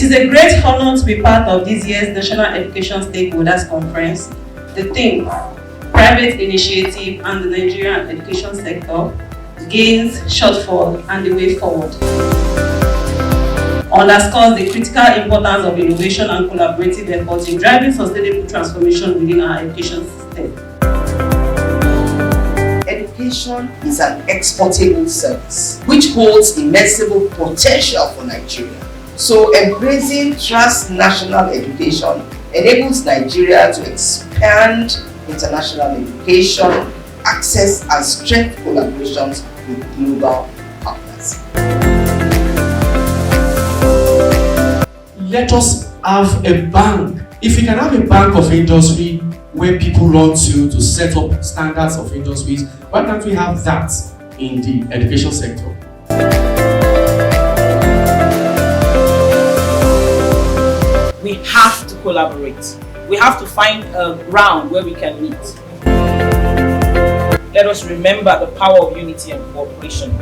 is a great honor to be part of this year's National Education Stakeholders Conference. The theme, Private Initiative and the Nigerian Education Sector, Gains, Shortfall, and the Way Forward, underscores the critical importance of innovation and collaborative efforts in driving sustainable transformation within our education system. Education is an exportable service which holds immeasurable potential for Nigeria. So embracing transnational education enables Nigeria to expand international education, access and strengthen collaborations with global partners. Let us have a bank. If we can have a bank of industry where people run to set up standards of industries, why can't we have that in the education sector? We have to collaborate. We have to find a ground where we can meet. Let us remember the power of unity and cooperation.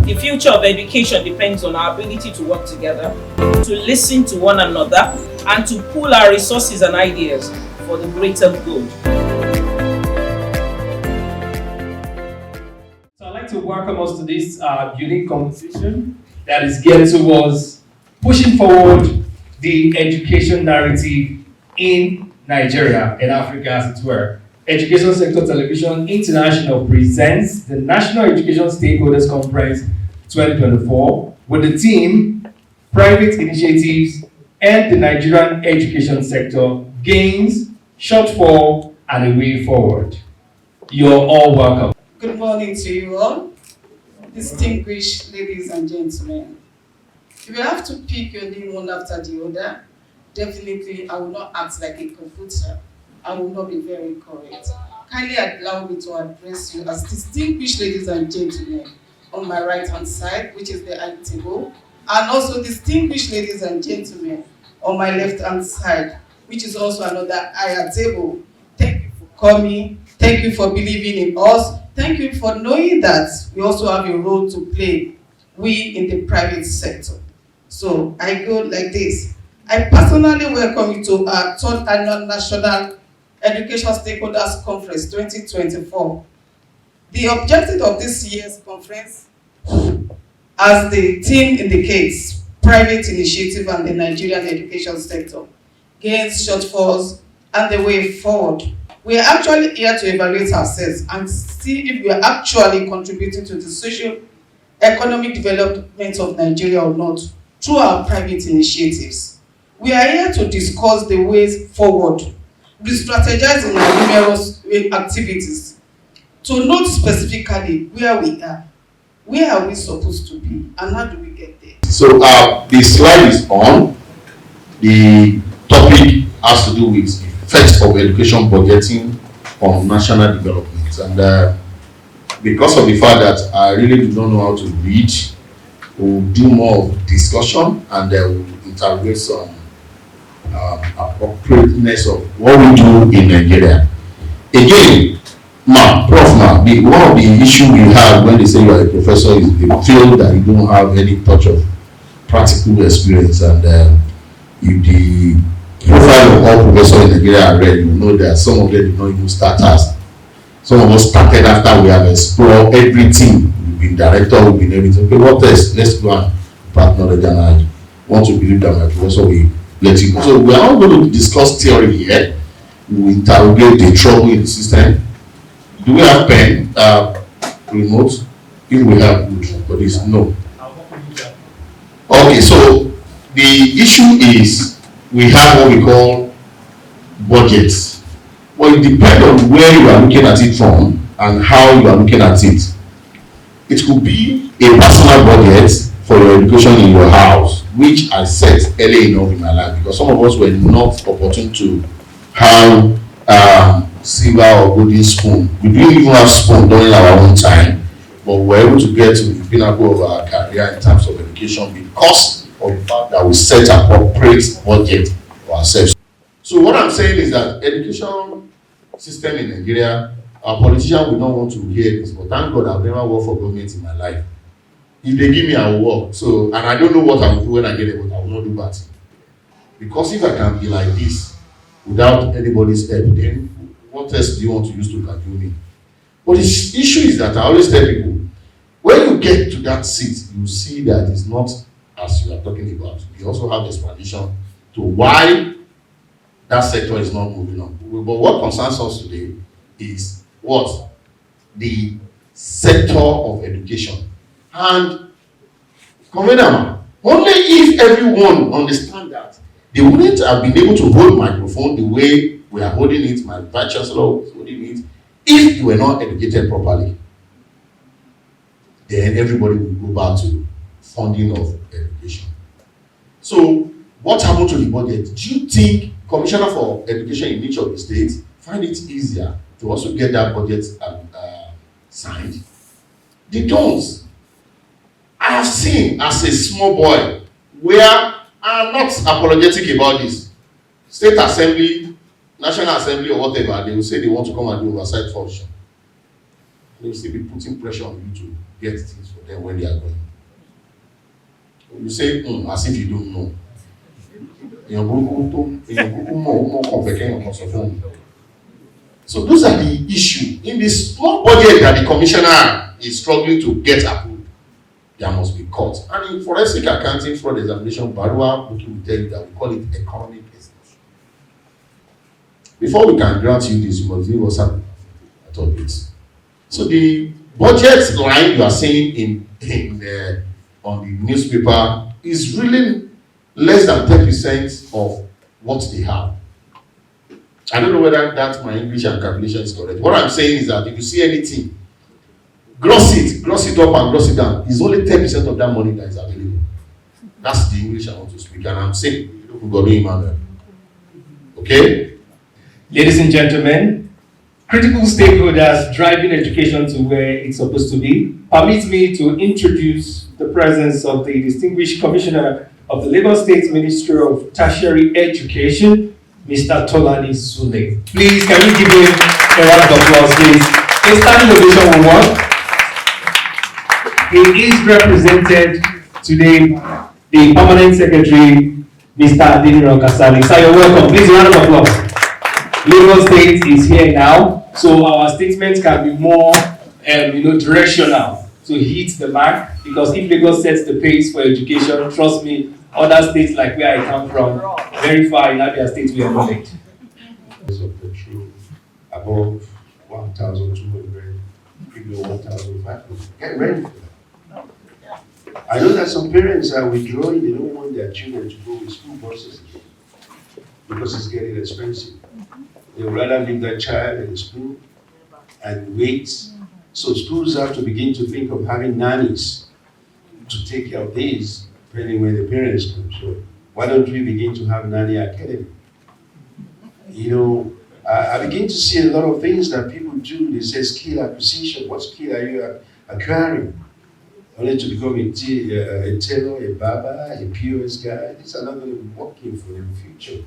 The future of education depends on our ability to work together, to listen to one another, and to pool our resources and ideas for the greater good. So I'd like to welcome us to this unique competition that is geared towards pushing forward the education narrative in Nigeria and Africa, as it were. Education Sector Television International presents the National Education Stakeholders Conference 2024 with the theme Private Initiatives and the Nigerian Education Sector, Gains, Shortfall, and a Way Forward. You're all welcome. Good morning to you all, distinguished ladies and gentlemen. If you have to pick your name one after the other, definitely I will not act like a computer. I will not be very correct. Kindly allow me to address you as distinguished ladies and gentlemen on my right hand side, which is the high table, and also distinguished ladies and gentlemen on my left hand side, which is also another higher table. Thank you for coming. Thank you for believing in us. Thank you for knowing that we also have a role to play, we in the private sector. So I go like this. I personally welcome you to our 3rd Annual National Education Stakeholders Conference 2024. The objective of this year's conference, as the theme indicates, Private Initiative and the Nigerian Education Sector, Gains, Shortfalls, and the Way Forward. We are actually here to evaluate ourselves and see if we are actually contributing to the socio-economic development of Nigeria or not through our private initiatives. We are here to discuss the ways forward, re-strategize in our numerous activities, to note specifically where we are, where are we supposed to be, and how do we get there. So the slide is on. The topic has to do with effects of education budgeting on national development, and because of the fact that I really do not know how to read, we'll do more of discussion and we'll interrogate some appropriateness of what we do in Nigeria. Again, one of the issues you have when they say you are a professor is they feel that you don't have any touch of practical experience, and if the profile of all professors in Nigeria are read, you know that some of them did not even start as. Some of us started after we have explored everything. We've been director, we've been everything. Okay, what else? Let's go and impart knowledge, and I want to believe that my professor will let you go. So we are not going to discuss theory here. We will interrogate the trouble in the system. Do we have pen, remote? If we have, good. But it's no. Okay, so the issue is we have what we call budgets. Well, it depends on where you are looking at it from and how you are looking at it. It could be a personal budget for your education in your house, which I set early enough in my life because some of us were not opportune to have silver or golden spoon. We didn't even have spoon during our own time, but we were able to get to the pinnacle of our career in terms of education because of the fact that we set appropriate budget for ourselves. So what I'm saying is that education system in Nigeria, our politicians will not want to hear this, but thank God I've never worked for government in my life. If they give me, I will work. So, and I don't know what I will do when I get it, but I will not do bad. Because if I can be like this without anybody's help, then what else do you want to use to cajole me? But the issue is that I always tell people, when you get to that seat, you see that it's not as you are talking about. You also have explanation to why that sector is not moving on. But what concerns us today is what? The sector of education. And Convener, only if everyone understands that, they wouldn't have been able to hold microphone the way we are holding it, my vice chancellor was holding it, if you were not educated properly. Then everybody will go back to funding of education. So, what happened to the budget? Do you think Commissioner for Education in each of the states find it easier to also get that budget signed? They don't. I have seen as a small boy where I'm not apologetic about this. State Assembly, National Assembly, or whatever, they will say they want to come and do oversight function. They will still be putting pressure on you to get things for them when they are going. You say, as if you don't know. So those are the issues. In this small budget that the commissioner is struggling to get approved, there must be cuts. And in forensic accounting fraud examination, Barua will tell you that we call it economic exclusion. Before we can grant you this, you must do what's happening at all this. So the budget line you are saying on the newspaper is really less than 10% of what they have. I don't know whether that's my English and calculation is correct. What I'm saying is that if you see anything, gross it up and gross it down. It's only 10% of that money that is available. That's the English I want to speak, and I'm saying, Emmanuel. Okay? Ladies and gentlemen, critical stakeholders driving education to where it's supposed to be. Permit me to introduce the presence of the distinguished Commissioner of the Lagos State Ministry of Tertiary Education, Mr. Tolani Sule. Please, can we give him a round of applause, please? A standing ovation will work. He is represented today, the Permanent Secretary, Mr. Adeniran Kasali. Sir, you're welcome. Please, a round of applause. Lagos State is here now, so our statements can be more, directional to hit the mark. Because if Lagos sets the pace for education, trust me, other states like where I come from, very far in Abia State, we are not late. Of petrol above 1,200, below 1,500. Get ready for that. I know that some parents are withdrawing, they don't want their children to go with school buses because it's getting expensive. They would rather leave their child in school and wait. So schools have to begin to think of having nannies to take care of these, depending where the parents come. So why don't we begin to have nanny academy? I begin to see a lot of things that people do. They say skill acquisition. What skill are you acquiring? Only to become a tailor, a barber, a POS guy. These are not going to be working for the future.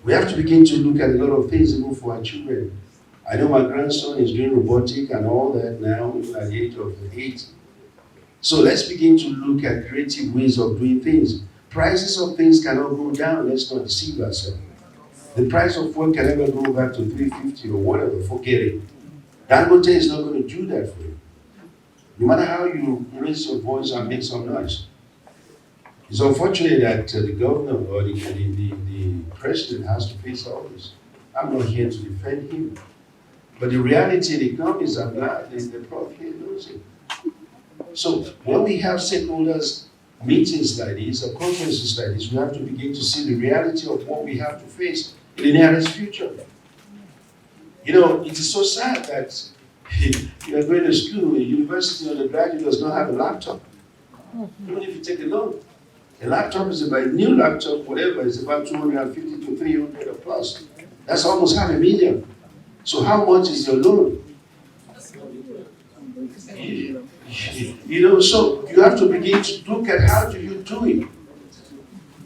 We have to begin to look at a lot of things even for our children. I know my grandson is doing robotic and all that now at the age of 8. So let's begin to look at creative ways of doing things. Prices of things cannot go down. Let's not deceive ourselves. The price of food can never go back to 350 or whatever. Forget it. Dangote is not going to do that for you. No matter how you raise your voice and make some noise. It's unfortunate that the governor or the president has to face all this. I'm not here to defend him. But the reality, the economists are glad the prof here knows it. So when we have stakeholders meetings like this or conferences like this, we have to begin to see the reality of what we have to face in the nearest future. It is so sad that you are going to school, a university undergraduate does not have a laptop. Even if you take a loan, a laptop is about a new laptop, whatever, is about 250 to 300 or plus. That's almost $500,000. So how much is your loan? So you have to begin to look at how do you do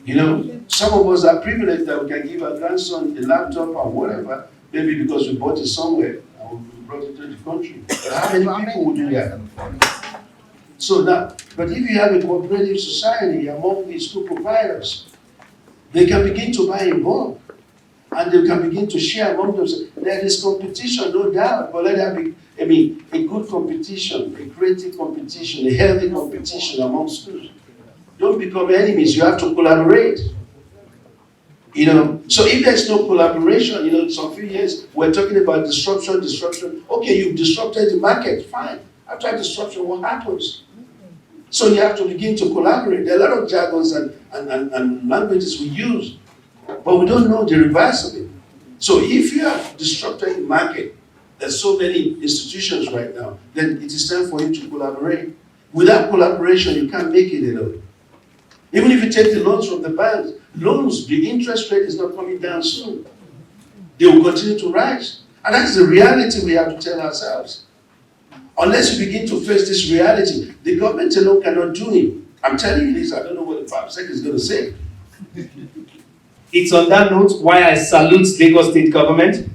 it. Some of us are privileged that we can give our grandson a laptop or whatever, maybe because we bought it somewhere and we brought it to the country. But how many people would do that? So now, but if you have a cooperative society among the school providers, They can begin to buy in bulk, and they can begin to share among themselves. There is competition, no doubt, but let there be, a good competition, a creative competition, a healthy competition among schools. Don't become enemies, you have to collaborate. So if there's no collaboration, some few years, we're talking about disruption. Okay, you've disrupted the market, fine. After disruption, what happens? So you have to begin to collaborate. There are a lot of jargons and languages we use, but we don't know the reverse of it. So if you have disrupted the market, there's so many institutions right now, then it is time for you to collaborate. Without collaboration, you can't make it alone. Even if you take the loans from the banks, the interest rate is not coming down soon. They will continue to rise. And that's the reality we have to tell ourselves. Unless you begin to face this reality, the government alone cannot do it. I'm telling you this, I don't know what the Prime Secretary is going to say. It's on that note why I salute Lagos State Government.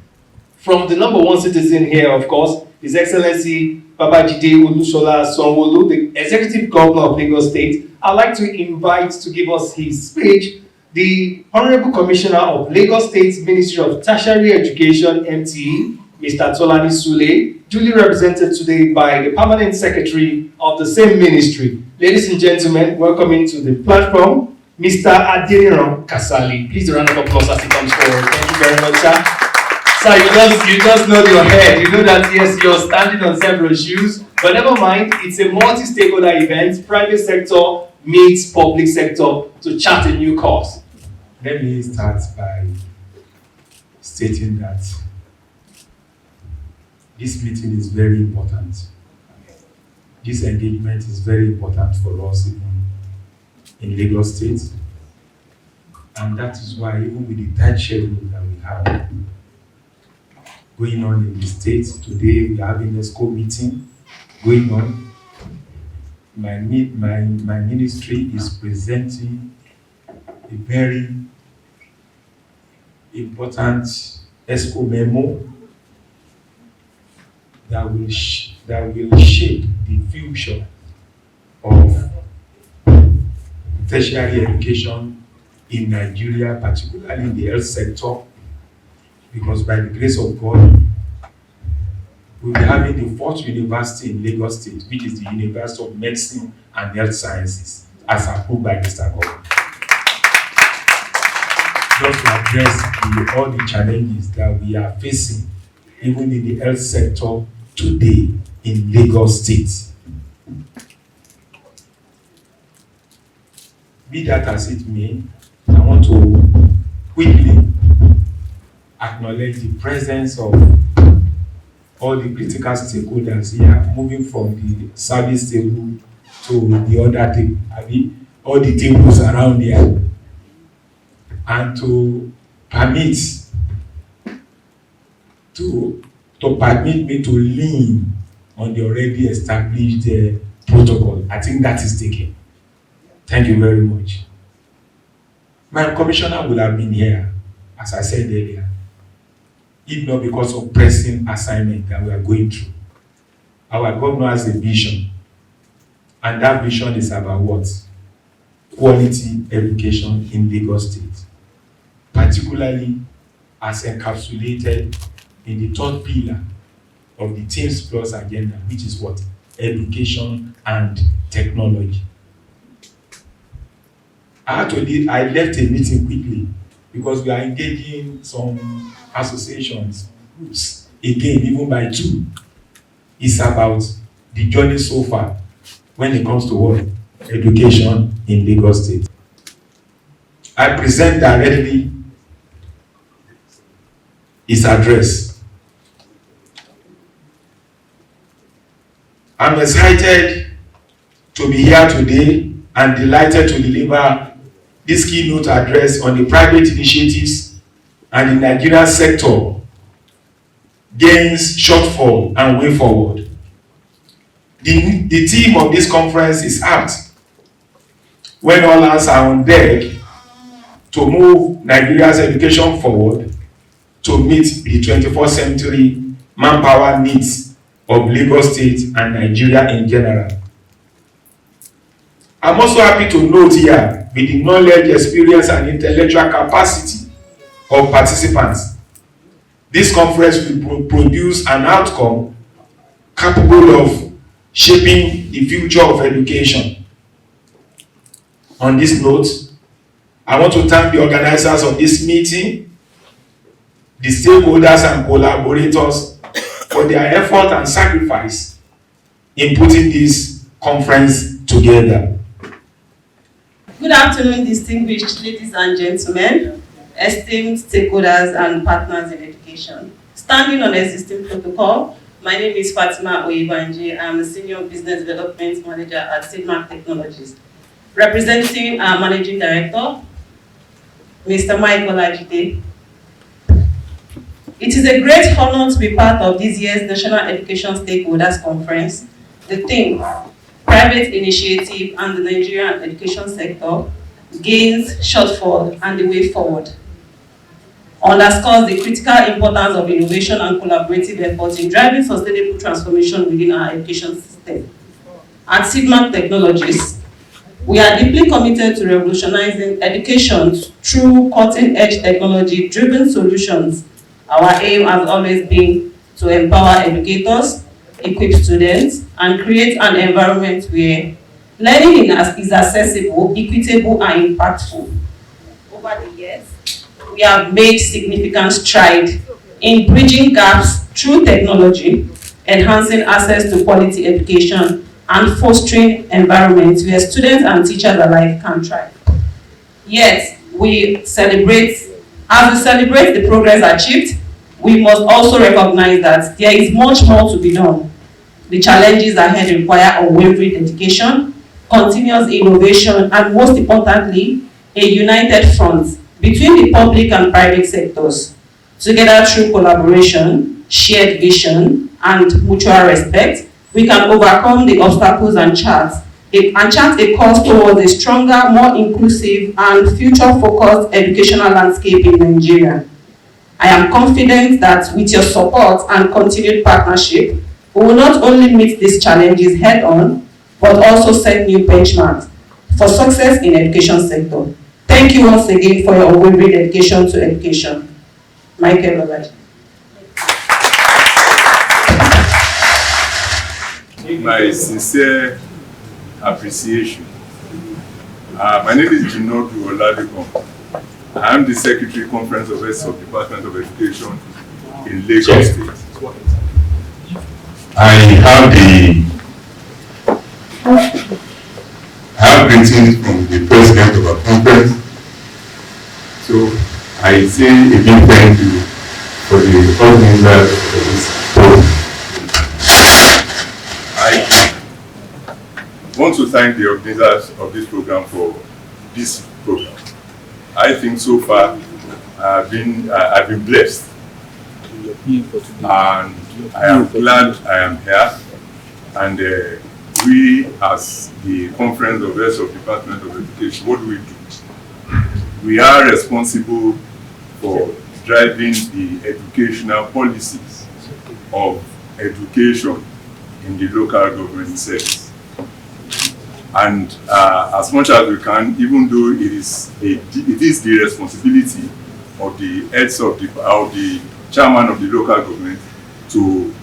From the number one citizen here, of course, His Excellency Babajide Olusola Sanwo-Olu, the Executive Governor of Lagos State. I'd like to invite to give us his speech the Honorable Commissioner of Lagos State's Ministry of Tertiary Education, MTE, Mr. Tolani Sule, duly represented today by the Permanent Secretary of the same ministry. Ladies and gentlemen, welcoming to the platform, Mr. Adeniran Kasali. Please a round of applause as he comes forward. Thank you very much, sir. Sir, you just nod your head. You know that, yes, you're standing on several shoes, but never mind, it's a multi-stakeholder event. Private sector meets public sector to chart a new course. Let me start by stating that this meeting is very important. This engagement is very important for us even in Lagos State. And that is why even with the tight schedule that we have going on in the state, today we are having a ESCO meeting going on. My ministry is presenting a very important ESCO memo that will shape the future of tertiary education in Nigeria, particularly in the health sector, because by the grace of God, we'll be having the 4th university in Lagos State, which is the University of Medicine and Health Sciences, as approved by Mr. Governor. Just to address all the challenges that we are facing, even in the health sector today in Lagos State. Be that as it may, I want to quickly acknowledge the presence of all the critical stakeholders here, moving from the service table to the other table, all the tables around here, and to permit me to lean on the already established protocol. I think that is taken. Thank you very much. My commissioner would have been here, as I said earlier, if not because of pressing assignment that we are going through. Our governor has a vision, and that vision is about what? Quality education in Lagos State, particularly as encapsulated in the 3rd pillar of the Teams Plus agenda, which is what? Education and technology. I left a meeting quickly because we are engaging some associations, groups, again, even by 2. It's about the journey so far when it comes to what? Education in Lagos State. I present directly his address. I'm excited to be here today and delighted to deliver this keynote address on the private initiatives and the Nigerian sector gains, shortfall, and way forward. The theme of this conference is apt when all hands are on deck to move Nigeria's education forward to meet the 21st century manpower needs of Lagos State and Nigeria in general. I'm also happy to note here, with the knowledge, experience, and intellectual capacity of participants, this conference will produce an outcome capable of shaping the future of education. On this note, I want to thank the organizers of this meeting, the stakeholders and collaborators for their effort and sacrifice in putting this conference together. Good afternoon, distinguished ladies and gentlemen, esteemed stakeholders and partners in education. Standing on existing protocol, my name is Fatima Oyebanje. I'm a Senior Business Development Manager at Sigmark Technologies. Representing our Managing Director, Mr. Michael Ajite. It is a great honor to be part of this year's National Education Stakeholders Conference. The theme, Private Initiative and the Nigerian Education Sector, Gains, Shortfall, and the Way Forward, underscores the critical importance of innovation and collaborative efforts in driving sustainable transformation within our education system. At Sigmark Technologies, we are deeply committed to revolutionizing education through cutting-edge technology-driven solutions. Our aim has always been to empower educators, equip students, and create an environment where learning is accessible, equitable, and impactful. Over the years, we have made significant strides in bridging gaps through technology, enhancing access to quality education, and fostering environments where students and teachers alike can thrive. Yet, as we celebrate the progress achieved, we must also recognize that there is much more to be done. The challenges ahead require unwavering dedication, continuous innovation, and most importantly, a united front between the public and private sectors. Together through collaboration, shared vision, and mutual respect, we can overcome the obstacles and chart a course towards a stronger, more inclusive, and future-focused educational landscape in Nigeria. I am confident that with your support and continued partnership, we will not only meet these challenges head-on, but also set new benchmarks for success in education sector. Thank you once again for your unwavering dedication to education. Michael Olaji. My sincere appreciation. My name is Jinodu Oladipo. I am the Secretary Conference of Heads of Department of Education in Lagos State. I have greetings from the President of our conference. So I say a big thank you for the organizers of this program. I want to thank the organizers of this program for this program. I think so far I've been blessed, and I am glad I am here. And we, as the Conference of Heads of Department of Education, what do? We are responsible for driving the educational policies of education in the local government service. And as much as we can, even though it is the responsibility of the heads of the chairman of the local government to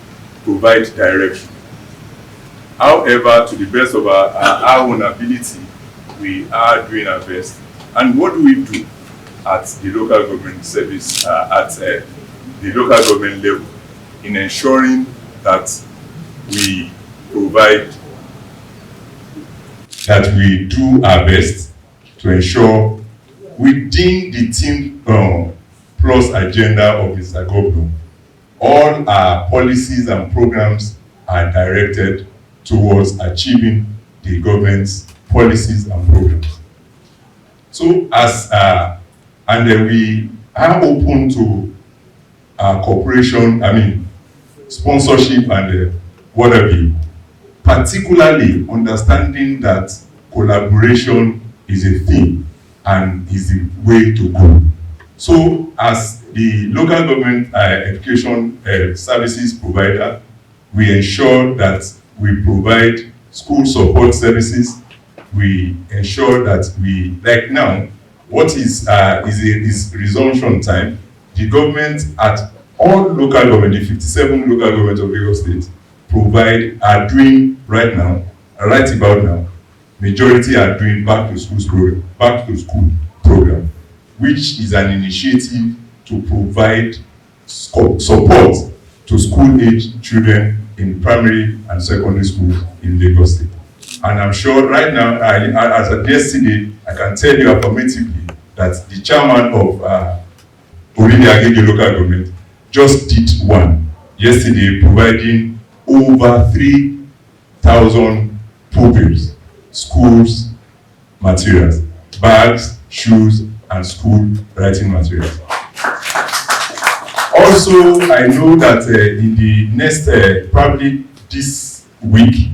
provide direction. However, to the best of our own ability, we are doing our best. And what do we do at the local government service, at the local government level, in ensuring that we provide, that we do our best to ensure within the team plus agenda of Mr. Governor, all our policies and programs are directed towards achieving the government's policies and programs. So we are open to cooperation, sponsorship and whatever, particularly understanding that collaboration is a thing and is the way to go. So as the local government education services provider, we ensure that we provide school support services we ensure that we, like now, what is resumption time. The government at all local government, the 57 local governments of Lagos State, are doing right now, right about now, majority are doing back to school program, which is an initiative to provide support to school-age children in primary and secondary schools in Lagos State. And I'm sure right now, as of yesterday, I can tell you affirmatively that the chairman of Oriri Agege local government just did one yesterday, providing over 3,000 pupils, schools materials, bags, shoes, and school writing materials. Also, I know that in the next, probably this week,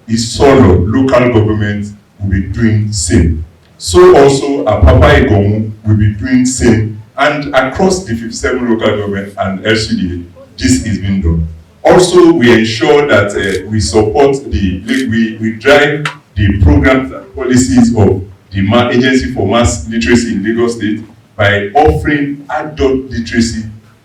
Isolo local government will be doing same. So also Apapa Egomu will be doing same, and across the 57 local government and LCDA, this is being done. Also, we ensure that we support we drive the programs and policies of the Agency for Mass Literacy in Lagos State by offering adult literacy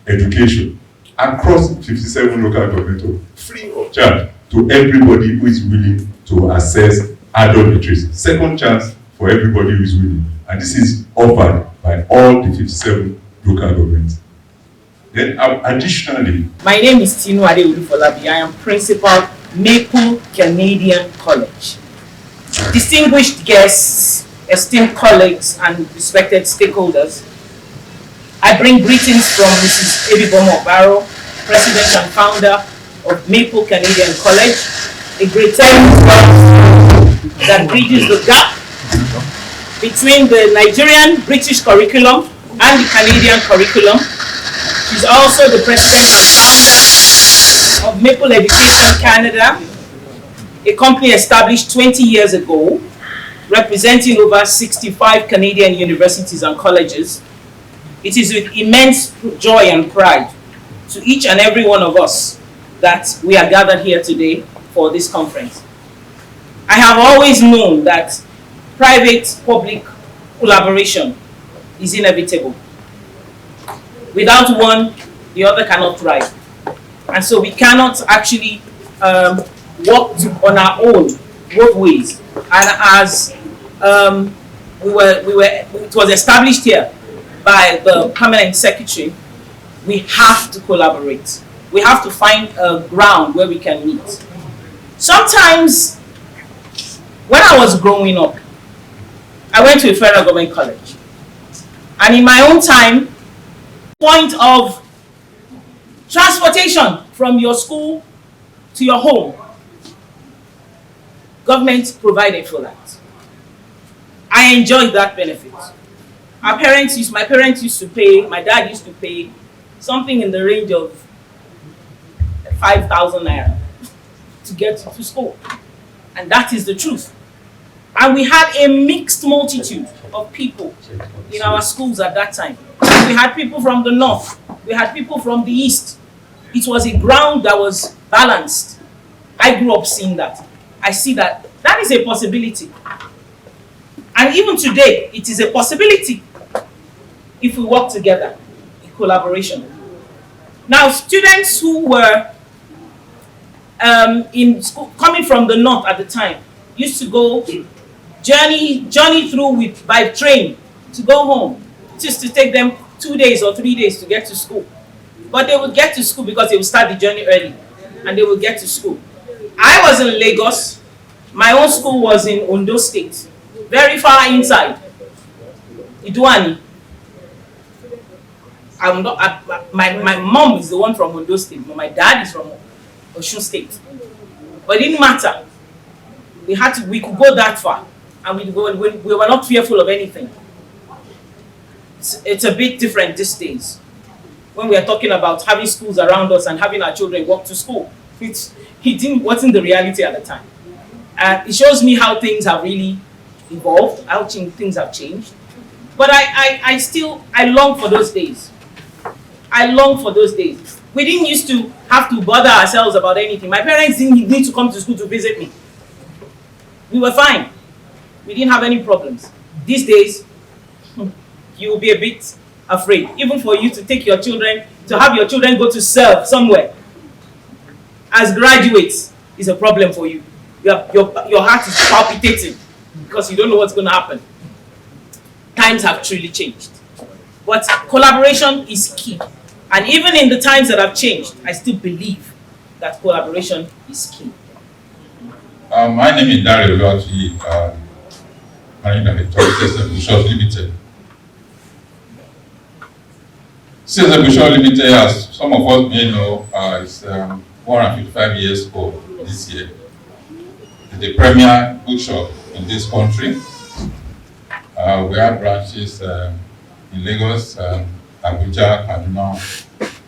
education across 57 local government free of charge to everybody who is willing to access adult literacy. Second chance for everybody who is willing. And this is offered by all the 57 local governments. Then additionally, my name is Tinu Adewolufolabi. I am principal, Maple Canadian College. Distinguished guests, esteemed colleagues, and respected stakeholders, I bring greetings from Mrs. Ebibomo Barrow, President and Founder of Maple Canadian College, a great time that bridges the gap between the Nigerian British curriculum and the Canadian curriculum. She's also the President and Founder of Maple Education Canada, a company established 20 years ago, representing over 65 Canadian universities and colleges. It is with immense joy and pride to each and every one of us that we are gathered here today for this conference. I have always known that private-public collaboration is inevitable. Without one, the other cannot thrive. And so we cannot actually work on our own, both ways. And as it was established here by the permanent secretary, we have to collaborate. We have to find a ground where we can meet. Sometimes, when I was growing up, I went to a federal government college. And in my own time, point of transportation from your school to your home, government provided for that. I enjoyed that benefit. My parents used to pay, my dad used to pay something in the range of 5,000 naira to get to school. And that is the truth. And we had a mixed multitude of people in our schools at that time. We had people from the north, we had people from the east. It was a ground that was balanced. I grew up seeing that. I see that that is a possibility. And even today, it is a possibility if we work together in collaboration. Now, students who were in school, coming from the north at the time, used to go journey through by train to go home. It used to take them 2 days or 3 days to get to school. But they would get to school because they would start the journey early and they would get to school. I was in Lagos. My own school was in Ondo State, very far inside, Iduani. My mom is the one from Ondo State, but my dad is from Osun State. But it didn't matter. We could go that far, and we were not fearful of anything. It's a bit different these days when we are talking about having schools around us and having our children walk to school. It wasn't the reality at the time. And it shows me how things have really evolved, how things have changed. But I long for those days. I long for those days. We didn't used to have to bother ourselves about anything. My parents didn't need to come to school to visit me. We were fine. we didn't have any problems. These days, you will be a bit afraid, even for you to take your children, to have your children go to serve somewhere. As graduates, is a problem for you. Your heart is palpitating because you don't know what's going to happen. Times have truly changed. But collaboration is key. And even in the times that have changed, I still believe that collaboration is key. My name is Dario Lotti, managing director of CSM Bishop Limited. CSM Bishop Limited, as some of us may know, is 155 years old this year. It's the premier bookshop in this country. We have branches in Lagos, Abuja, Kaduna,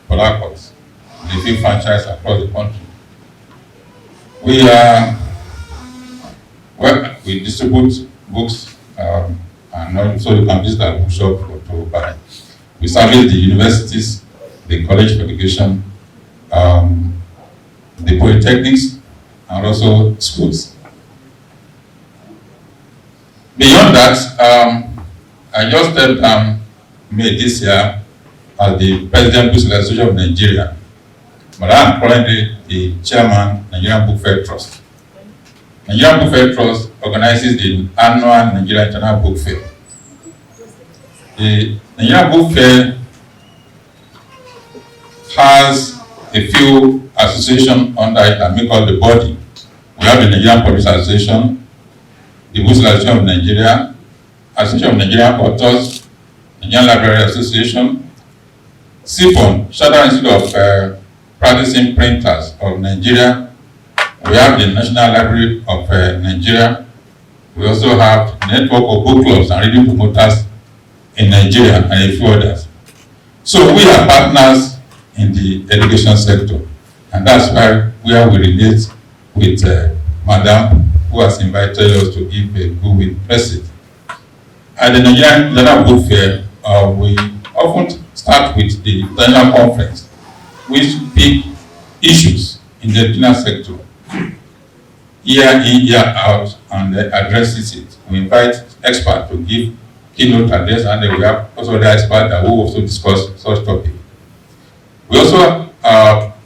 Port Harcourt, the few franchise across the country. We distribute books, and also you can visit our bookshop to buy. We service the universities, the college of education, the polytechnics, and also schools. Beyond that, I just stepped down May this year as the President Books Association of Nigeria, but I am currently the chairman of Nigerian Book Fair Trust. Nigerian Book Fair Trust organizes the annual Nigerian International Book Fair. The Nigerian Book Fair has a few associations under it that make up the body. We have the Nigerian Publishers Association, the Books Association of Nigeria, Association of Nigerian Authors, Nigerian Library Association, CIPON, Chartered Institute of Practicing Printers of Nigeria. We have the National Library of Nigeria. We also have the network of book clubs and reading promoters in Nigeria and a few others. So we are partners in the education sector, and that's why we relate with Madam, who has invited us to give a good message. At the Nigerian General Book Fair, we often start with the international conference, which pick issues in the educational sector, year in, year out, and addresses it. We invite experts to give keynote address, and we have also the experts that will also discuss such topic. We also,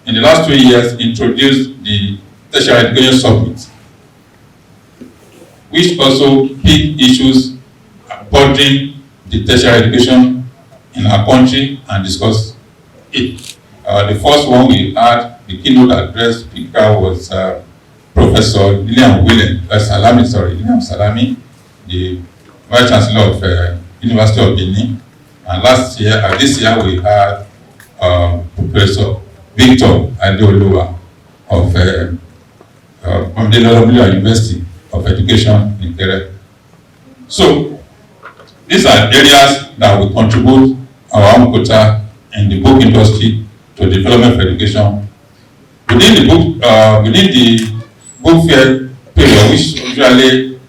in the last 2 years, introduced the Tertiary Education Summit, which also pick issues bordering the tertiary education in our country and discuss it. The first one we had, the keynote address speaker was Professor Lilian Salami, the Vice Chancellor of University of Benin. And this year we had Professor Victor Adeoluwa of the University of Education in Kere. So these are areas that will contribute our own quota in the book industry to development of education. Within the book fair period, which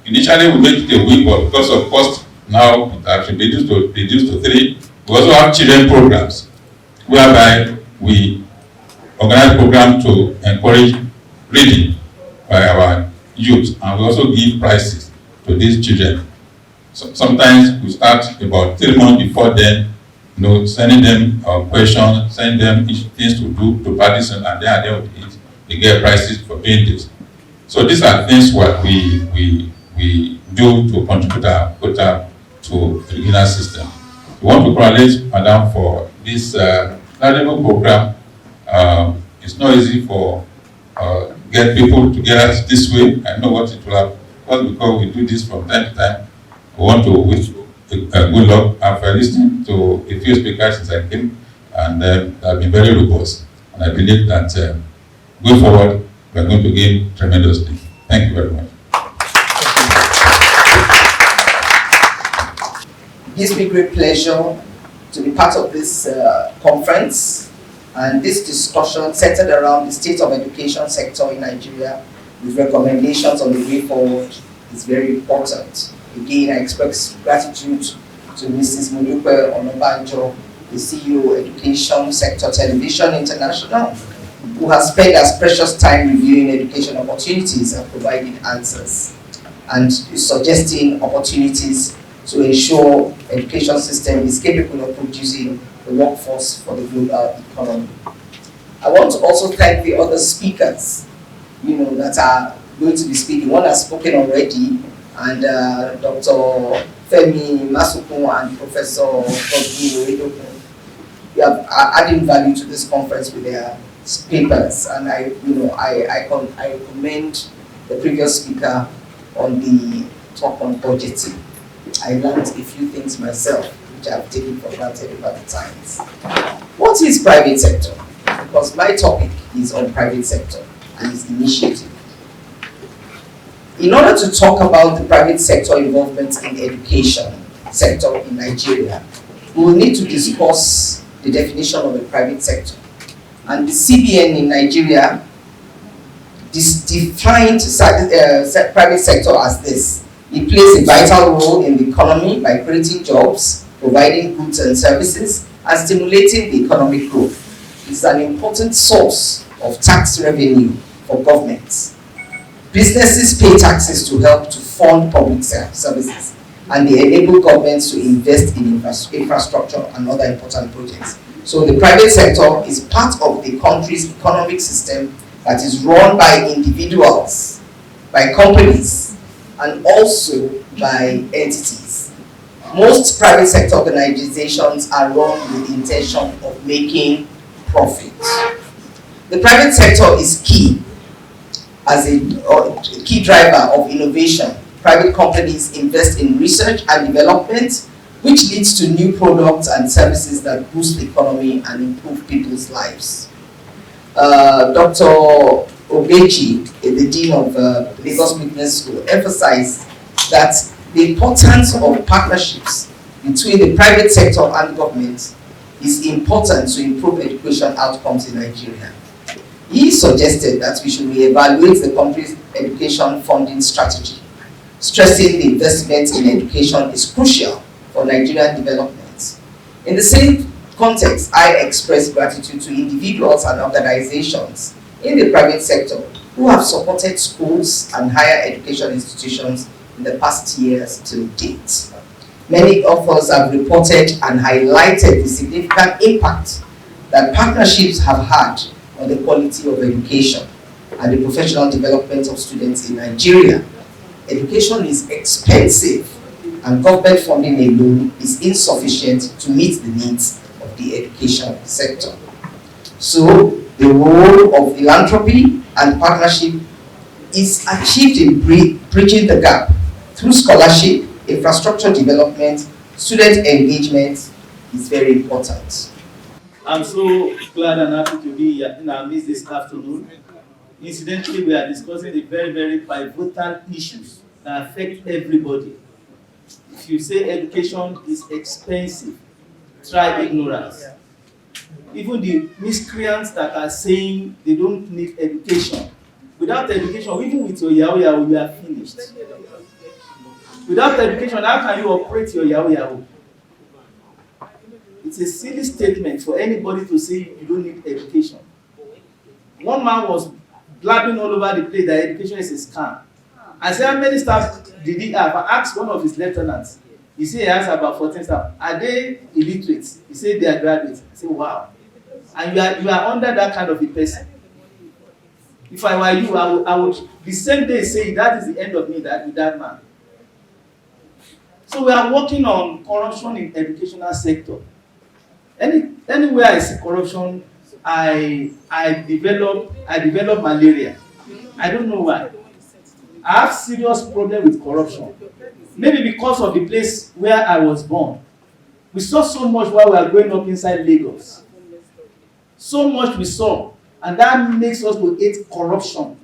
initially we make it a week, but because of cost now it has reduced to 3. We also have children programs whereby we organize programs to encourage reading by our youth, and we also give prizes to these children. So sometimes we start about 3 months before then, sending them questions, sending them things to do to practice, and then at the end of it, they get prizes for doing this. So these are things what we do to contribute our quota to the educational system. We want to congratulate Madam for this valuable program. It's not easy for get people together this way. I know what it will have, because we do this from time to time. We want to wish good luck after listening to a few speakers since I came, and they have been very robust. And I believe that going forward, we are going to gain tremendously. Thank you very much. It gives me great pleasure to be part of this conference and this discussion centered around the state of education sector in Nigeria with recommendations on the way forward is very important. Again, I express gratitude to Mrs. Modupe Onabanjo, the CEO of Education Sector Television International, who has spent her precious time reviewing education opportunities and providing answers. and is suggesting opportunities to ensure education system is capable of producing the workforce for the global economy. I want to also thank the other speakers, that are going to be speaking. One has spoken already, and Dr. Femi Masuku and Professor Godwin Oedokun. They are adding value to this conference with their papers, and I commend the previous speaker on the talk on budgeting. I learned a few things myself, which I've taken for granted over the times. What is private sector? Because my topic is on private sector and its initiative. In order to talk about the private sector involvement in the education sector in Nigeria, we will need to discuss the definition of a private sector. And the CBN in Nigeria defined private sector as this. It plays a vital role in the economy by creating jobs, providing goods and services, and stimulating the economic growth. It's an important source of tax revenue for governments. Businesses pay taxes to help to fund public services, and they enable governments to invest in infrastructure and other important projects. So the private sector is part of the country's economic system that is run by individuals, by companies, and also by entities. Most private sector organizations are run with the intention of making profit. The private sector is key as a key driver of innovation. Private companies invest in research and development, which leads to new products and services that boost the economy and improve people's lives. Dr. Ogechi, the Dean of Lagos Business School, emphasized that the importance of partnerships between the private sector and government is important to improve education outcomes in Nigeria. He suggested that we should reevaluate the country's education funding strategy, stressing the investment in education is crucial for Nigerian development. In the same context, I express gratitude to individuals and organizations in the private sector who have supported schools and higher education institutions in the past years to date. Many of us have reported and highlighted the significant impact that partnerships have had on the quality of education and the professional development of students in Nigeria. Education is expensive, and government funding alone is insufficient to meet the needs of the education sector. So, the role of philanthropy and partnership is achieved in bridging the gap through scholarship, infrastructure development, student engagement is very important. I'm so glad and happy to be here in our midst this afternoon. Incidentally, we are discussing the very, very pivotal issues that affect everybody. If you say education is expensive, try ignorance. Even the miscreants that are saying they don't need education, without education, even with your Yahoo, you are finished. Without education, how can you operate your Yahoo? It's a silly statement for anybody to say you don't need education. One man was blabbing all over the place that education is a scam. I said, how many staff did he have? I asked one of his lieutenants. He said he has about 14 staff. Are they illiterate? He said they are graduates. I said, wow. And you are under that kind of a person. If I were you, I would the same day say that is the end of me with that man. So we are working on corruption in educational sector. Anywhere I see corruption, I develop malaria. I don't know why. I have serious problem with corruption. Maybe because of the place where I was born. We saw so much while we were growing up inside Lagos. So much we saw, and that makes us to hate corruption.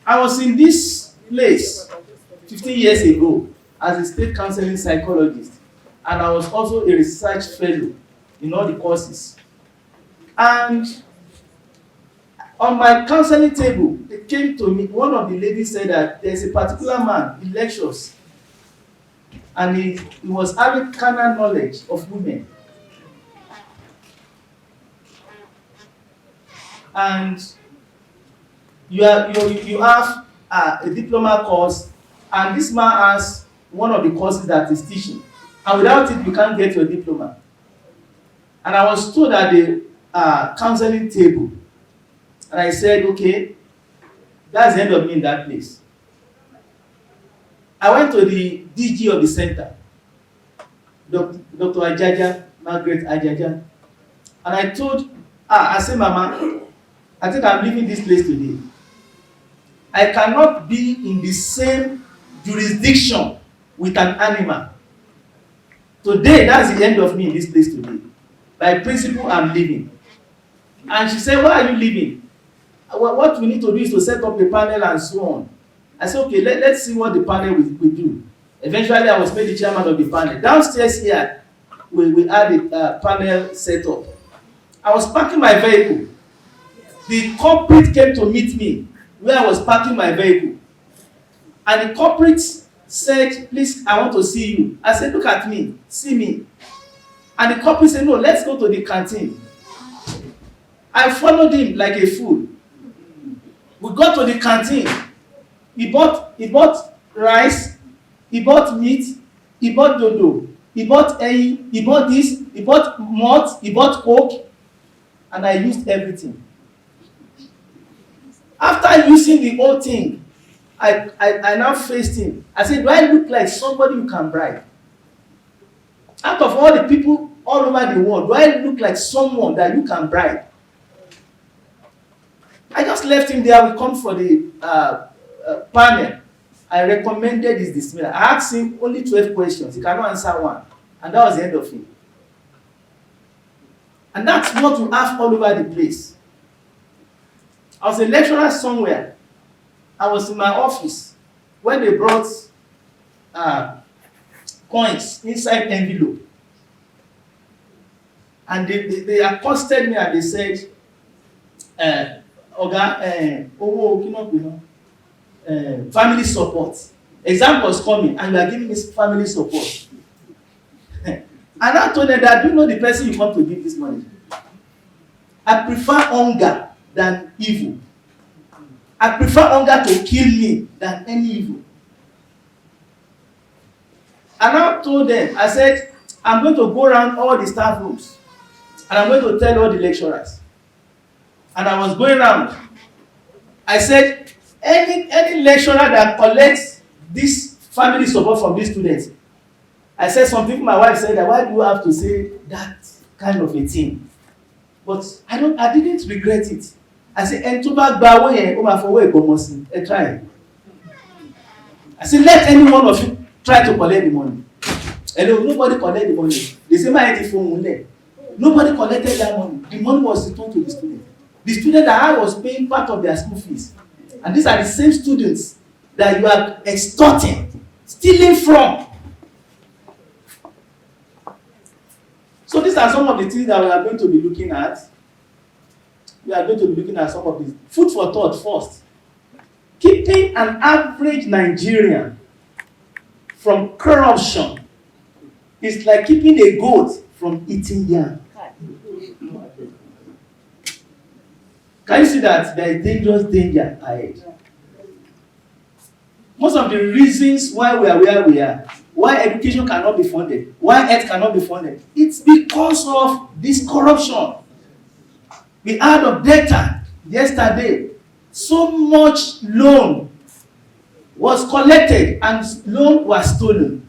I was in this place 15 years ago as a state counseling psychologist, and I was also a research fellow in all the courses. And on my counseling table, it came to me, one of the ladies said that there's a particular man, he lectures, and he was having carnal knowledge of women. And you have a diploma course, and this man has one of the courses that is teaching, and without it you can't get your diploma. And I was told at the counseling table, and I said, okay, that's the end of me in that place. I went to the DG of the center, Dr. Ajaja, Margaret Ajaja, and I told her, I said, Mama, I think I'm leaving this place today. I cannot be in the same jurisdiction with an animal. Today, that's the end of me in this place today. By principle, I'm leaving. And she said, why are you leaving? What we need to do is to set up a panel and so on. I said, okay, let's see what the panel will do. Eventually, I was made the chairman of the panel. Downstairs here, we had a panel set up. I was parking my vehicle. The culprit came to meet me where I was parking my vehicle. And the culprit said, please, I want to see you. I said, look at me, see me. And the culprit said, no, let's go to the canteen. I followed him like a fool. We got to the canteen. He bought rice, he bought meat, he bought dodo, he bought egg, he bought this, he bought malt, he bought coke, and I used everything. After using the whole thing, I now faced him. I said, do I look like somebody you can bribe? Out of all the people all over the world, do I look like someone that you can bribe? I just left him there. We come for the panel. I recommended his dismissal. I asked him only 12 questions. He cannot answer one. And that was the end of it. And that's what we have all over the place. I was a lecturer somewhere. I was in my office when they brought coins inside envelope. And they accosted me and they said, family support. Exam was coming and you are giving me family support. And I told them that, do you know the person you come to give this money? I prefer hunger than evil. I prefer hunger to kill me than any evil. And I told them, I said, I'm going to go around all the staff rooms and I'm going to tell all the lecturers. And I was going around. I said, any lecturer that collects this family support from these students, I said something, my wife said that, why do you have to say that kind of a thing? But I didn't regret it. I said, try. I said, let any one of you try to collect the money. And nobody collected the money. They say, my phone. Nobody collected that money. The money was returned to the student. The student that I was paying part of their school fees. And these are the same students that you are extorting, stealing from. So these are some of the things that we are going to be looking at. We are going to be looking at some of these. Food for thought first. Keeping an average Nigerian from corruption is like keeping a goat from eating yam. Can you see that there is dangerous danger ahead? Most of the reasons why we are where we are, why education cannot be funded, why health cannot be funded, it's because of this corruption. We heard of data yesterday. So much loan was collected and loan was stolen.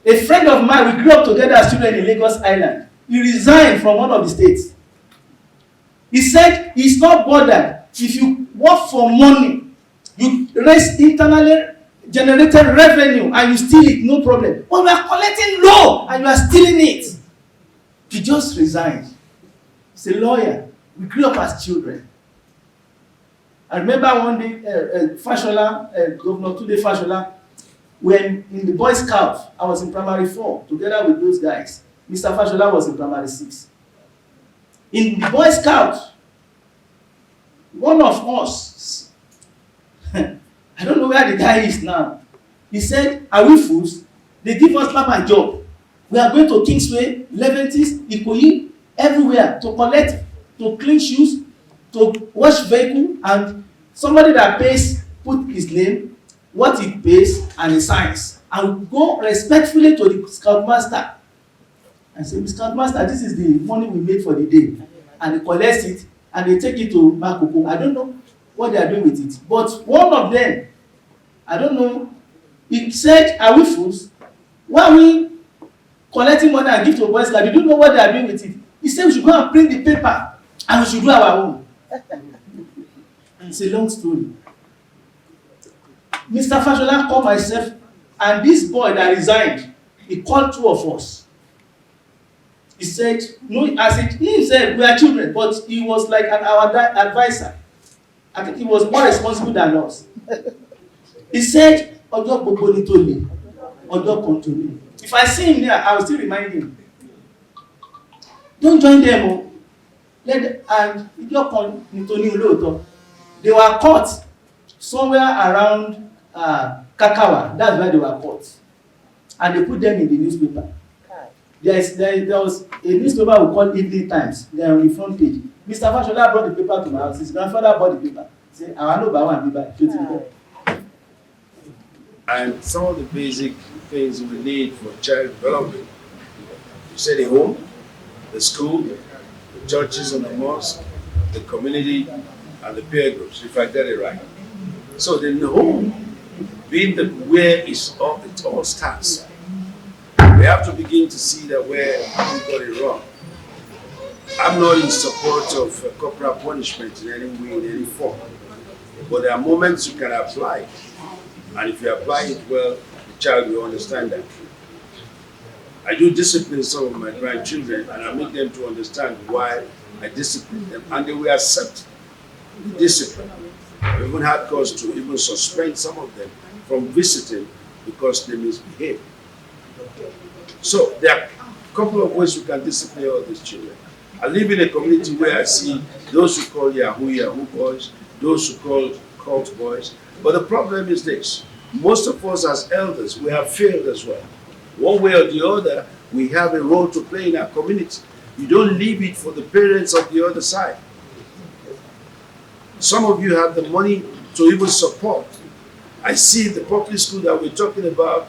A friend of mine, we grew up together as children in Lagos Island. He resigned from one of the states. He said he's not bothered. If you work for money, you raise internally generated revenue and you steal it, no problem. But we are collecting low and you are stealing it. He just resigned. He's a lawyer. We grew up as children. I remember one day, Fashola, Governor Tunde Fashola, when in the Boy Scout, I was in primary 4, together with those guys. Mr. Fashola was in primary 6. In the Boy Scout, one of us, I don't know where the guy is now, he said, are we fools? They give us Papa job. We are going to Kingsway, Leventis, Ikoyi, everywhere to collect, to clean shoes, to wash vehicle, and somebody that pays put his name, what he pays, and he signs. And we go respectfully to the scoutmaster and say, Scoutmaster, this is the money we made for the day. And he collects it and they take it to Makoko. I don't know what they are doing with it. But one of them, I don't know, he said, are we fools? Why are we collecting money and give to a boys club? You don't know what they are doing with it. He said we should go and print the paper and we should do our own. It's a long story. Mr. Fashola called myself, and this boy that resigned, he called two of us. He said, no, I said, he said, we are children, but he was like our advisor. I think he was more responsible than us. He said, Ojo Boboli told me, Ojo come to me. If I see him there, I will still remind him. Don't join them. Oh. And they were caught somewhere around Kakawa. That's where they were caught. And they put them in the newspaper. There was a newspaper we call Evening Times. They are on the front page. Mr. Fashola brought the paper to my house. His grandfather bought the paper. He said, I know about one paper. And some of the basic things we need for child development. You said the home, the school, the churches and the mosque, the community, and the peer groups, if I get it right. So the home, being the where it all starts, we have to begin to see that where we got it wrong. I'm not in support of corporal punishment in any way, in any form. But there are moments you can apply it. And if you apply it well, the child will understand that. I do discipline some of my grandchildren, and I make them to understand why I discipline them, and they will accept the discipline. I even had cause to even suspend some of them from visiting because they misbehave. So there are a couple of ways we can discipline all these children. I live in a community where I see those who call Yahoo boys, those who call cult boys. But the problem is this: most of us as elders, we have failed as well. One way or the other, we have a role to play in our community. You don't leave it for the parents of the other side. Some of you have the money to even support. I see the public school that we're talking about,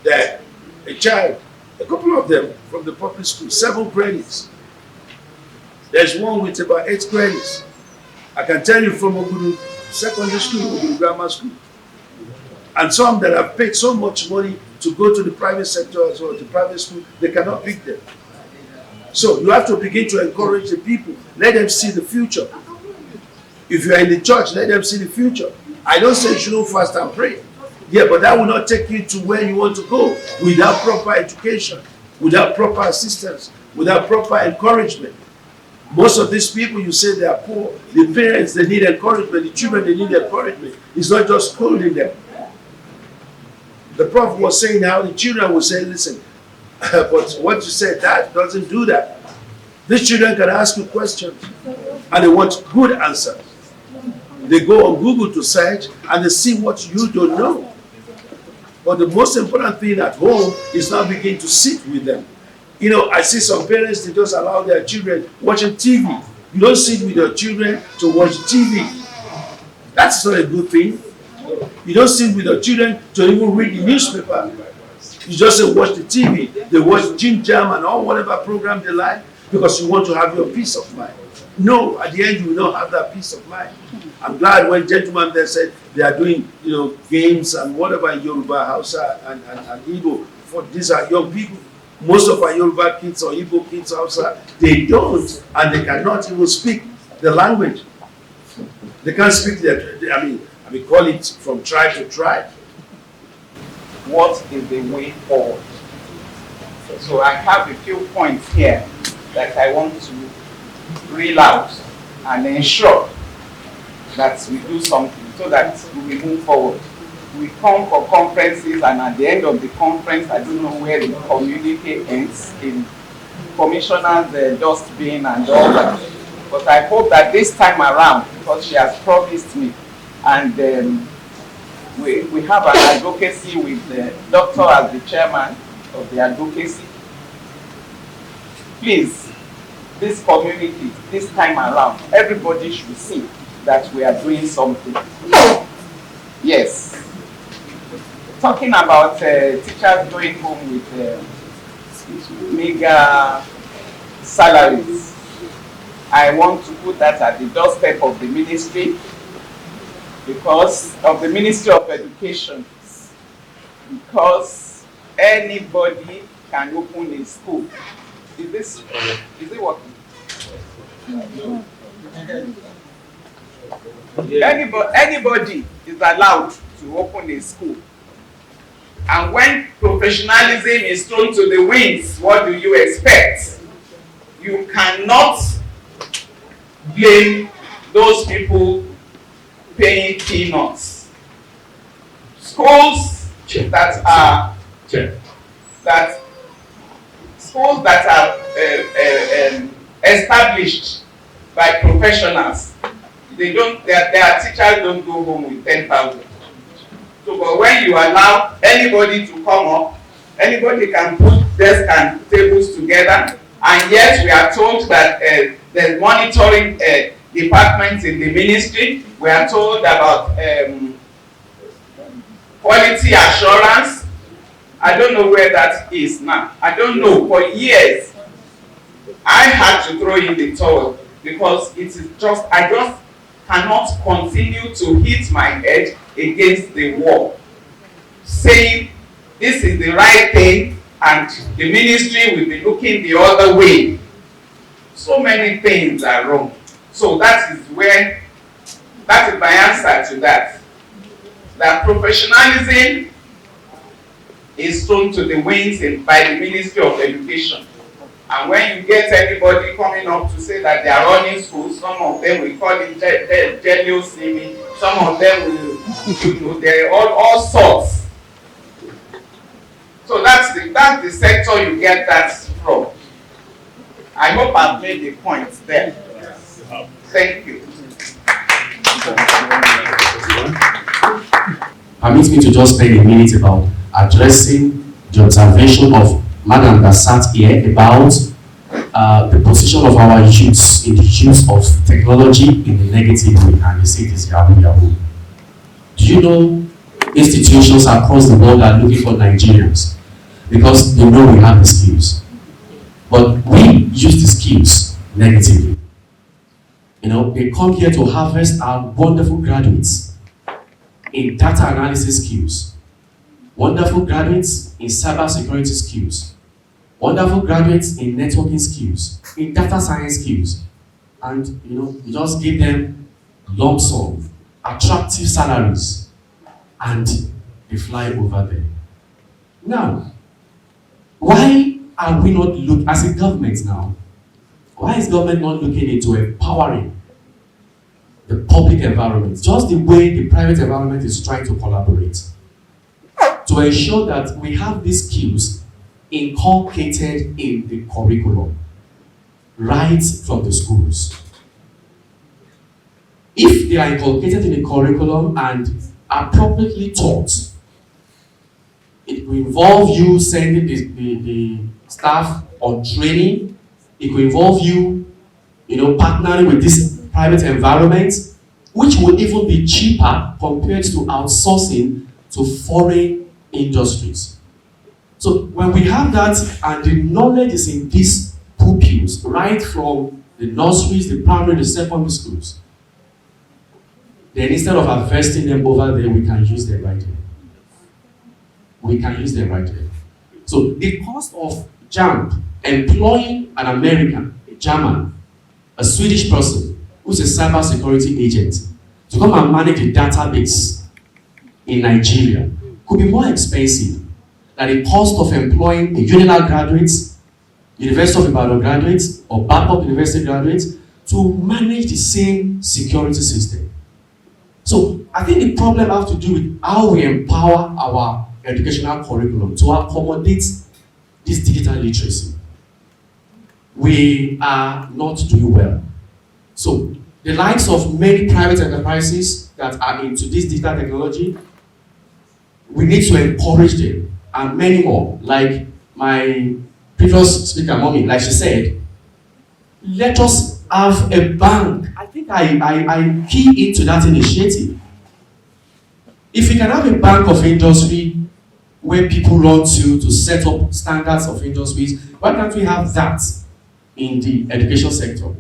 that a child, a couple of them from the public school, 7 credits. There's one with about 8 credits. I can tell you from Ogudu Secondary School, Ogudu Grammar School. And some that have paid so much money to go to the private sector as well, the private school, they cannot pick them. So you have to begin to encourage the people. Let them see the future. If you are in the church, let them see the future. I don't say you shouldn't fast and pray. Yeah, but that will not take you to where you want to go without proper education, without proper assistance, without proper encouragement. Most of these people, you say they are poor. The parents, they need encouragement. The children, they need encouragement. It's not just scolding them. The Prophet was saying how the children will say, listen, but what you said, that doesn't do that. These children can ask you questions and they want good answers. They go on Google to search and they see what you don't know. But the most important thing at home is now begin to sit with them. You know, I see some parents, they just allow their children watching TV. You don't sit with your children to watch TV. That's not a good thing. You don't sit with your children to even read the newspaper. You just say watch the TV. They watch Jim Jam and all whatever program they like because you want to have your peace of mind. No, at the end you will not have that peace of mind. I'm glad when gentlemen there said they are doing, you know, games and whatever in Yoruba, Hausa and Igbo. For these are young people. Most of our Yoruba kids or Igbo kids Hausa, they don't and they cannot even speak the language. They can't speak we call it from tribe to tribe. What is the way forward? So I have a few points here that I want to reel out and ensure that we do something so that we will move forward. We come for conferences and at the end of the conference, I don't know where the communique ends in commissioners, dustbin and all that. But I hope that this time around, because she has promised me, and we have an advocacy with the doctor as the chairman of the advocacy. Please, this community, this time around, everybody should see that we are doing something. Yes. Talking about teachers going home with mega salaries, I want to put that at the doorstep of the ministry, because of the Ministry of Education, because anybody can open a school. Is it working? Anybody is allowed to open a school. And when professionalism is thrown to the winds, what do you expect? You cannot blame those people paying peanuts. Schools that are established by professionals, their teachers don't go home with 10,000. So, but when you allow anybody to come up, anybody can put desks and tables together, and yet we are told that there's monitoring departments in the ministry. We are told about quality assurance. I don't know where that is now. I don't know. For years, I had to throw in the towel because it is just, I just cannot continue to hit my head against the wall, saying this is the right thing and the ministry will be looking the other way. So many things are wrong. So that is my answer to that. That professionalism is thrown to the winds by the Ministry of Education. And when you get anybody coming up to say that they are running schools, some of them will call it genius-simi, some of them will, they're all sorts. So that's the sector you get that from. I hope I've made the point there. Thank you. Permit me to just spend a minute about addressing the observation of Madam that sat here about the position of our youths in the use of technology in the negative way, and they say this Yahoo. Do you know institutions across the world are looking for Nigerians because they know we have the skills, but we use the skills negatively. You know, they come here to harvest our wonderful graduates in data analysis skills, wonderful graduates in cybersecurity skills, wonderful graduates in networking skills, in data science skills, and you know, you just give them lump sum, attractive salaries, and they fly over there. Now, why are we not looking, as a government now, why is government not looking into empowering the public environment, just the way the private environment is trying to collaborate, to ensure that we have these skills inculcated in the curriculum, right from the schools? If they are inculcated in the curriculum and appropriately taught, it will involve you sending the staff on training. It will involve you, partnering with this private environment, which will even be cheaper compared to outsourcing to foreign industries. So when we have that and the knowledge is in these pupils, right from the nurseries, the primary, the secondary schools, then instead of investing them over there, we can use them right here. We can use them right here. So the cost of JAMB employing an American, a German, a Swedish person who's a cybersecurity agent to come and manage a database in Nigeria could be more expensive than the cost of employing a UNILAG graduates, University of Ibadan graduates, or Babcock University graduates to manage the same security system. So I think the problem has to do with how we empower our educational curriculum to accommodate this digital literacy. We are not doing well. So the likes of many private enterprises that are into this digital technology, we need to encourage them, and many more. Like my previous speaker, Mommy, like she said, let us have a bank. I think I key into that initiative. If we can have a bank of industry where people run to set up standards of industries, why can't we have that in the education sector?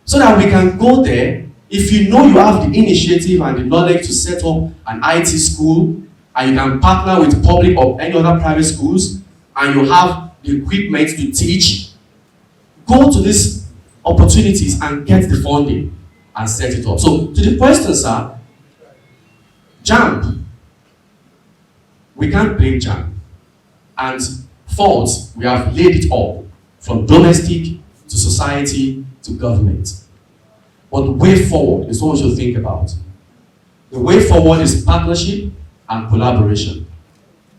So that we can go there, if you know you have the initiative and the knowledge to set up an IT school, and you can partner with public or any other private schools, and you have the equipment to teach, go to these opportunities and get the funding and set it up. So to the question, sir, JAMB, we can't blame JAMB. And faults, we have laid it all, from domestic to society to government. But the way forward is what we should think about. The way forward is partnership and collaboration.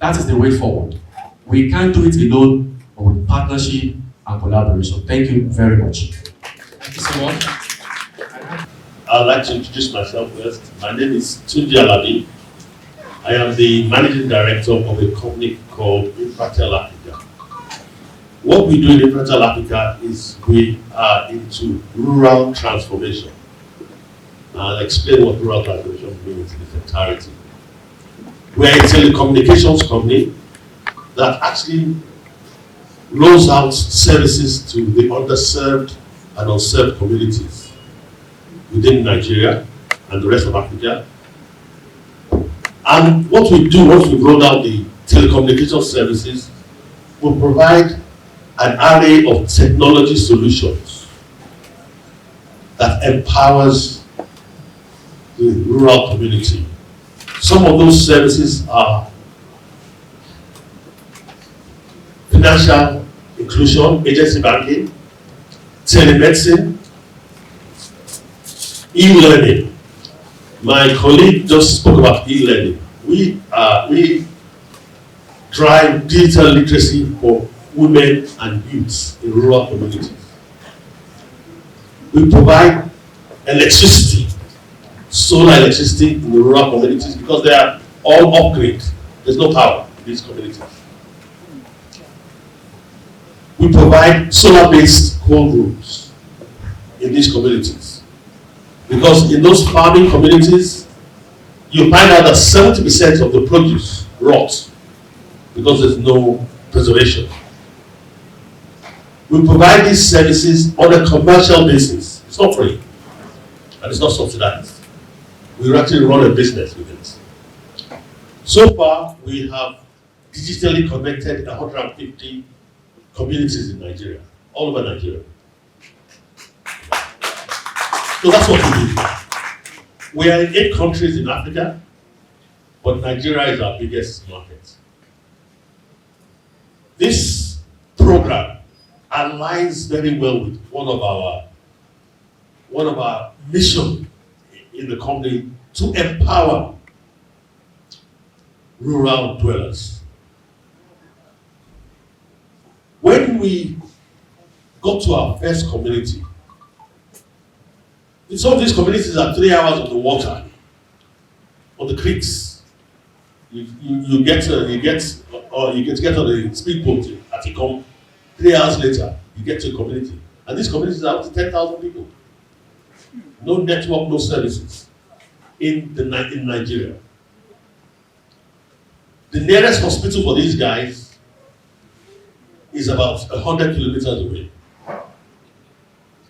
That is the way forward. We can't do it alone, but with partnership and collaboration. Thank you very much. Thank you so much. I'd like to introduce myself first. My name is Tunji Alabi. I am the managing director of a company called Infratel Africa. What we do in Infratel Africa is we are into rural transformation. I'll explain what rural transformation means in its entirety. We are a telecommunications company that actually rolls out services to the underserved and unserved communities within Nigeria and the rest of Africa. And what we do once we've rolled out the telecommunication services, we provide an array of technology solutions that empowers the rural community. Some of those services are financial inclusion, agency banking, telemedicine, e-learning. My colleague just spoke about e-learning. We drive digital literacy for women and youths in rural communities. We provide electricity, solar electricity in the rural communities because they are all off-grid. There's no power in these communities. We provide solar-based cold rooms in these communities because in those farming communities, you find out that 70% of the produce rots because there's no preservation. We provide these services on a commercial basis. It's not free and it's not subsidized. We actually run a business with it. So far, we have digitally connected 150 communities in Nigeria, all over Nigeria. So that's what we do. We are in 8 countries in Africa, but Nigeria is our biggest market. This program aligns very well with one of our mission in the company to empower rural dwellers. When we got to our first community, in some of these communities are 3 hours on the water, on the creeks. You get to get on the speedboat at Ikom. 3 hours later, you get to a community. And these communities are up to 10,000 people. No network, no services in Nigeria. The nearest hospital for these guys is about 100 kilometers away.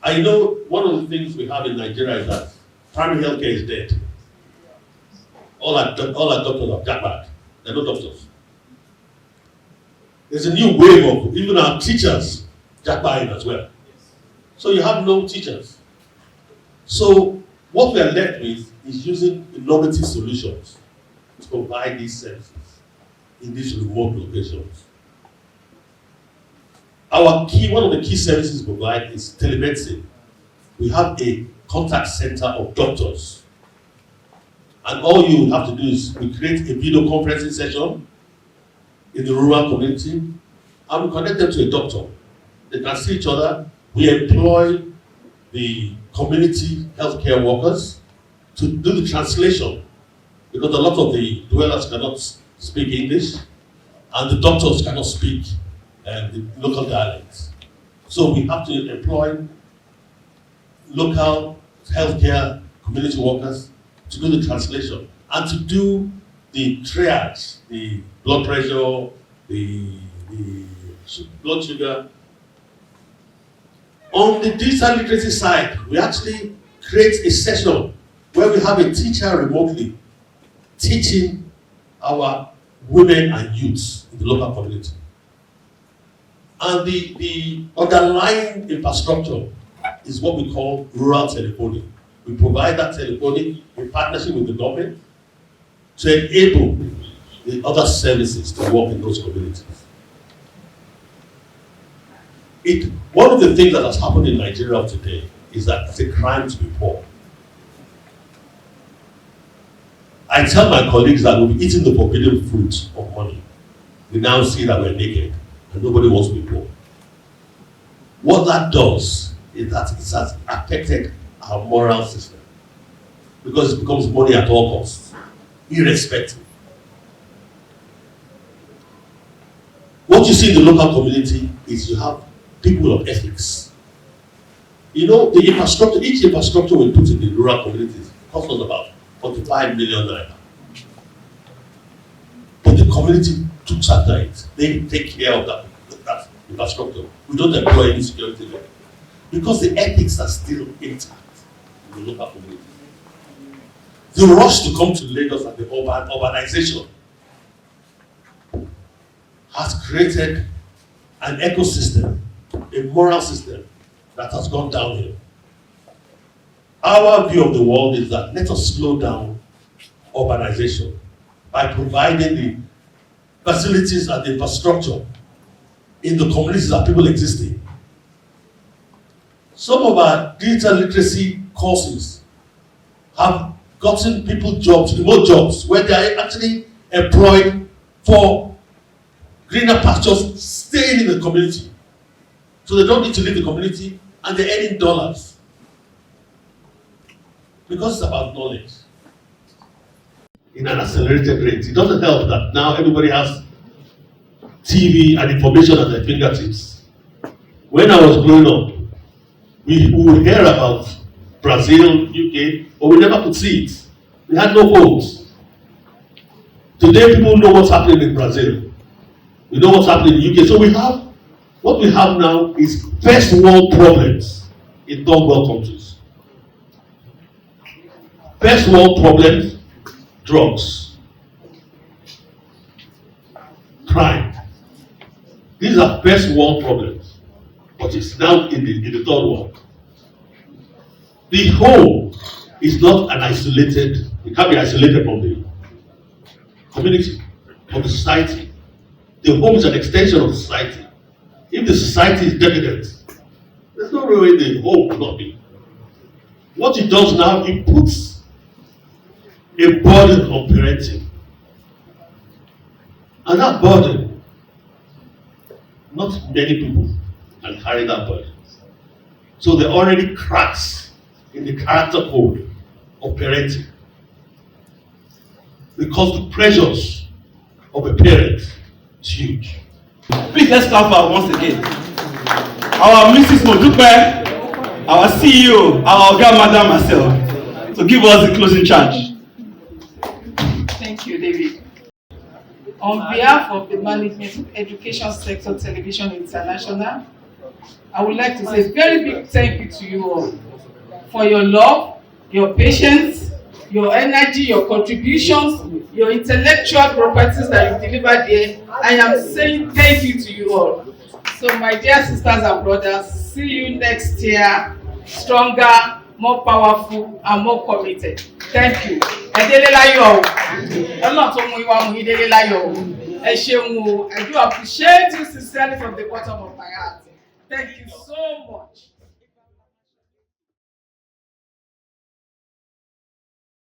I know one of the things we have in Nigeria is that primary healthcare is dead. All our doctors are jackback. They're not doctors. There's a new wave of even our teachers jackbuying as well. So you have no teachers. So what we are left with is using innovative solutions to provide these services in these remote locations. One of the key services we provide is telemedicine. We have a contact center of doctors. And all you have to do is we create a video conferencing session in the rural community and we connect them to a doctor. They can see each other. We employ the community healthcare workers to do the translation because a lot of the dwellers cannot speak English and the doctors cannot speak the local dialects. So we have to employ local healthcare community workers to do the translation. and to do the triage, the blood pressure, the blood sugar. On the digital literacy side, we actually create a session where we have a teacher remotely teaching our women and youths in the local community. And the underlying infrastructure is what we call rural telephony. We provide that telephony in partnership with the government to enable the other services to work in those communities. One of the things that has happened in Nigeria today is that it's a crime to be poor. I tell my colleagues that we'll be eating the forbidden fruit of money. We now see that we're naked and nobody wants to be poor. What that does is that it has affected our moral system because it becomes money at all costs, irrespective. What you see in the local community is you have people of ethics. You know, the infrastructure, each infrastructure we put in the rural communities costs us about 45 million naira. But the community took after it. They take care of that infrastructure. We don't employ any security there. Because the ethics are still intact in the local community. The rush to come to Lagos and the urbanization has created an ecosystem, a moral system that has gone downhill. Our view of the world is that let us slow down urbanization by providing the facilities and the infrastructure in the communities that people exist in. Some of our digital literacy courses have gotten people jobs, remote jobs, where they are actually employed for greener pastures, staying in the community. So they don't need to leave the community and they're earning dollars. Because it's about knowledge. In an accelerated rate. It doesn't help that now everybody has TV and information at their fingertips. When I was growing up, we would hear about Brazil, UK, but we never could see it. We had no phones. Today people know what's happening in Brazil. We know what's happening in the UK. So what we have now is first world problems in third world countries. First world problems, drugs, crime. These are first world problems, but it's now in the third world. The home is not an isolated, it can't be isolated from the community, from the society. The home is an extension of the society. If the society is decadent, there's no way the home will not be. What it does now, it puts a burden on parenting. And that burden, not many people can carry that burden. So there are already cracks in the character code of parenting. Because the pressures of a parent is huge. Please let's clap for once again. Our Mrs. Modupe, our CEO, our Oga Madam herself, to give us the closing charge. Thank you, David. On behalf of the management of Education Sector Television International, I would like to say a very big thank you to you all for your love, your patience, your energy, your contributions, your intellectual properties that you delivered here. I am saying thank you to you all. So my dear sisters and brothers, see you next year, stronger, more powerful, and more committed. Thank you. I do appreciate you sincerely from the bottom of my heart. Thank you so much.